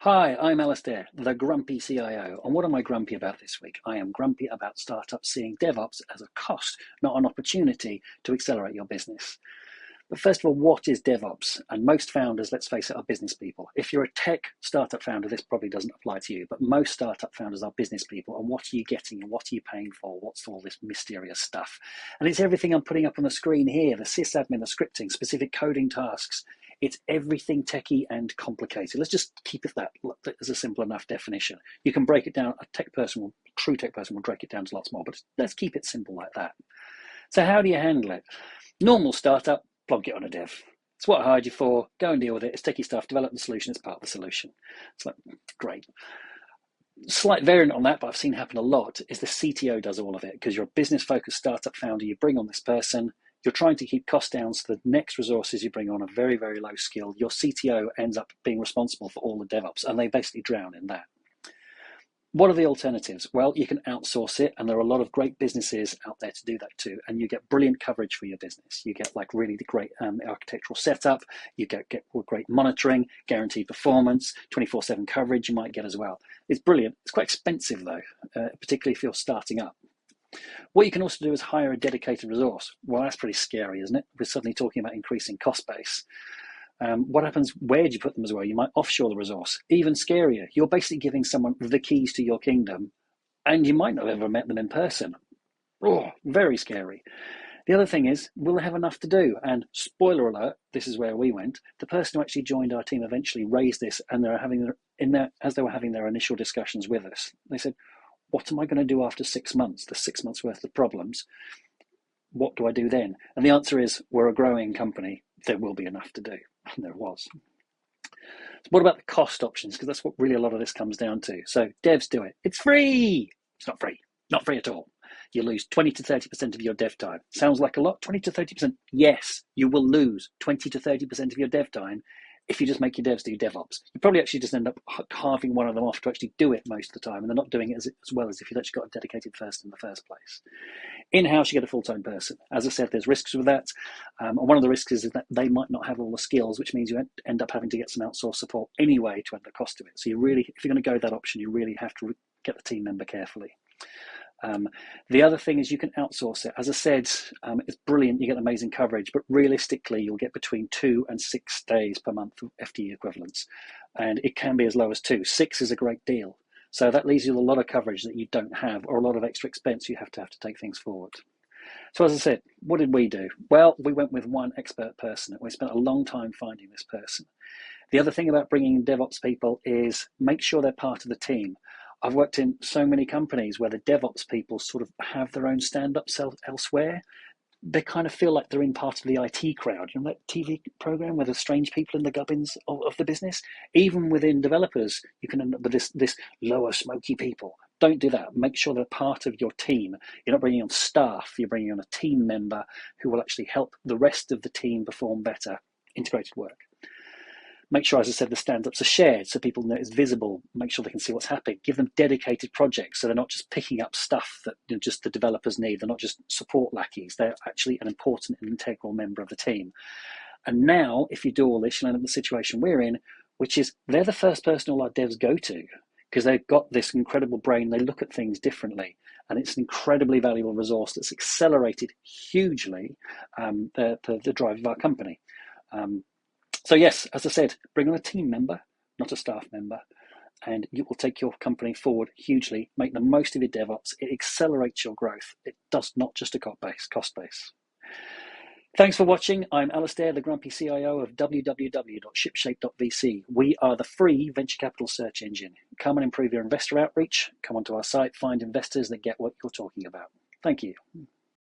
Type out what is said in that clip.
Hi, I'm Alistair, the grumpy CIO. And what am I grumpy about this week? I am grumpy about startups seeing DevOps as a cost, not an opportunity to accelerate your business. But first of all, what is DevOps? And most founders, let's face it, are business people. If you're a tech startup founder, this probably doesn't apply to you, but most startup founders are business people. And what are you getting and what are you paying for? What's all this mysterious stuff? And it's everything I'm putting up on the screen here, the sysadmin, the scripting, specific coding tasks. It's everything techie and complicated. Let's just keep it that as a simple enough definition. You can break it down. A true tech person will break it down to lots more, but let's keep it simple like that. So how do you handle it? Normal startup, plonk it on a dev. It's what I hired you for. Go and deal with it. It's techie stuff. Develop the solution. It's part of the solution. It's like, great. Slight variant on that, but I've seen happen a lot, is the CTO does all of it because you're a business-focused startup founder. You bring on this person. You're trying to keep costs down, so the next resources you bring on are very, very low skill. Your CTO ends up being responsible for all the DevOps, and they basically drown in that. What are the alternatives? Well, you can outsource it, and there are a lot of great businesses out there to do that too, and you get brilliant coverage for your business. You get like really great architectural setup, you get great monitoring, guaranteed performance, 24/7 coverage you might get as well. It's brilliant. It's quite expensive though, particularly if you're starting up. What you can also do is hire a dedicated resource. Well, that's pretty scary, isn't it? We're suddenly talking about increasing cost base. What happens? Where do you put them as well? You might offshore the resource. Even scarier, you're basically giving someone the keys to your kingdom, and you might not have ever met them in person. Oh, very scary. The other thing is, will they have enough to do? And spoiler alert, this is where we went. The person who actually joined our team eventually raised this, and as they were having their initial discussions with us, they said, what am I going to do after 6 months? The 6 months worth of problems. What do I do then? And the answer is, we're a growing company. There will be enough to do. And there was. So what about the cost options? Because that's what really a lot of this comes down to. So devs do it. It's free. It's not free. Not free at all. You lose 20 to 30% of your dev time. Sounds like a lot. 20 to 30%. Yes, you will lose 20 to 30% of your dev time if you just make your devs do DevOps. You probably actually just end up carving one of them off to actually do it most of the time, and they're not doing it as well as if you'd actually got a dedicated person in the first place. In-house, you get a full-time person. As I said, there's risks with that. And one of the risks is that they might not have all the skills, which means you end up having to get some outsourced support anyway to add the cost of it. So you really, if you're going to go that option, you really have to get the team member carefully. The other thing is you can outsource it. As I said, it's brilliant. You get amazing coverage, but realistically, you'll get between 2 and 6 days per month of FTE equivalents. And it can be as low as 2. 6 is a great deal. So that leaves you with a lot of coverage that you don't have, or a lot of extra expense you have to take things forward. So as I said, what did we do? Well, we went with one expert person. We spent a long time finding this person. The other thing about bringing in DevOps people is make sure they're part of the team. I've worked in so many companies where the DevOps people sort of have their own stand-ups elsewhere. They kind of feel like they're in part of the IT crowd. You know that TV program where there's strange people in the gubbins of the business? Even within developers, you can end up with this lower smoky people. Don't do that. Make sure they're part of your team. You're not bringing on staff. You're bringing on a team member who will actually help the rest of the team perform better. Integrated work. Make sure, as I said, the stand-ups are shared so people know it's visible. Make sure they can see what's happening. Give them dedicated projects so they're not just picking up stuff that just the developers need. They're not just support lackeys. They're actually an important and integral member of the team. And now, if you do all this, you'll end up in the situation we're in, which is they're the first person all our devs go to because they've got this incredible brain. They look at things differently. And it's an incredibly valuable resource that's accelerated hugely the drive of our company. So yes, as I said, bring on a team member, not a staff member, and it will take your company forward hugely. Make the most of your DevOps. It accelerates your growth. It does not just a cost base. Thanks for watching. I'm Alistair, the grumpy CIO of www.shipshape.vc. We are the free venture capital search engine. Come and improve your investor outreach. Come onto our site, find investors that get what you're talking about. Thank you.